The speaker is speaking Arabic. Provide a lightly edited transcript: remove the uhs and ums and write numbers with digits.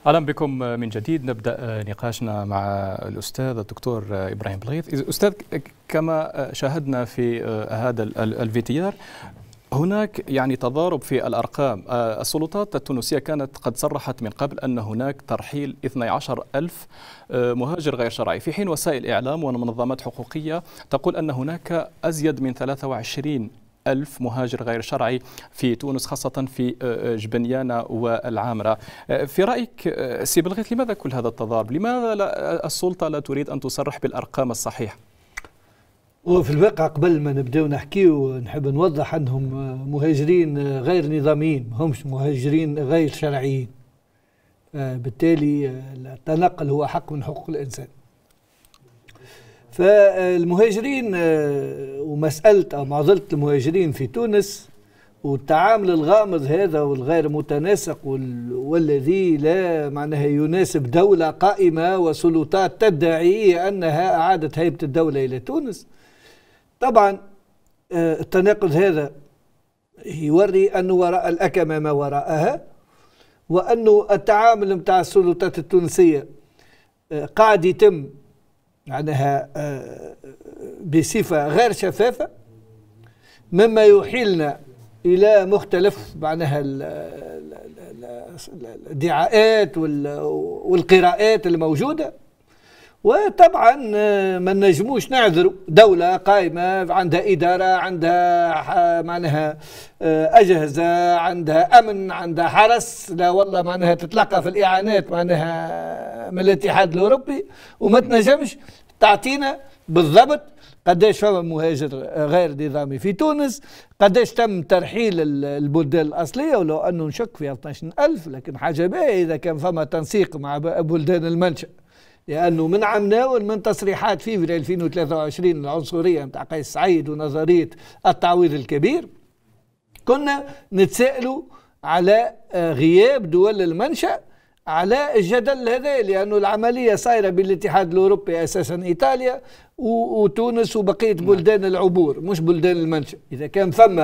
أهلا بكم من جديد. نبدأ نقاشنا مع الأستاذ الدكتور إبراهيم بليث. أستاذ، كما شاهدنا في هذا الفيديو هناك تضارب في الأرقام. السلطات التونسية كانت قد صرحت من قبل أن هناك ترحيل 12,000 مهاجر غير شرعي، في حين وسائل إعلام ومنظمات حقوقية تقول أن هناك أزيد من 23,000 مهاجر غير شرعي في تونس، خاصة في جبنيانة والعامرة. في رأيك سي بلغيث، لماذا كل هذا التضارب؟ لماذا السلطة لا تريد أن تصرح بالأرقام الصحيحة؟ وفي الواقع قبل ما نبداو نحكيو نحب نوضح أنهم مهاجرين غير نظاميين، همش مهاجرين غير شرعيين. بالتالي التنقل هو حق من حقوق الإنسان. فالمهاجرين ومسألة أو معضلة المهاجرين في تونس والتعامل الغامض هذا والغير متناسق والذي لا معناها يناسب دولة قائمة وسلطات تدعي أنها أعادت هيبة الدولة إلى تونس. طبعا التناقض هذا يوري أنه وراء الأكمة ما وراءها، وأنه التعامل متاع السلطات التونسية قاعد يتم معناها بصفة غير شفافة، مما يحيلنا إلى مختلف معناها الادعاءات والقراءات الموجودة. وطبعا ما نجموش نعذروا دولة قائمة عندها إدارة، عندها معناها أجهزة، عندها أمن، عندها حرس، لا والله معناها تتلقى في الإعانات معناها من الاتحاد الأوروبي، وما تنجمش تعطينا بالضبط قداش فما مهاجر غير نظامي في تونس، قداش تم ترحيل البلدان الأصلية، ولو أنه نشك في 12,000، لكن حاجة باهية إذا كان فما تنسيق مع بلدان المنشأ. لأنه من عمناول من تصريحات فيفري 2023 العنصرية متاع قيس سعيد ونظرية التعويض الكبير، كنا نتساءلوا على غياب دول المنشأ على الجدل هذا، لأنه العملية صايرة بالاتحاد الأوروبي أساسا إيطاليا وتونس وبقية بلدان العبور مش بلدان المنشأ. إذا كان فما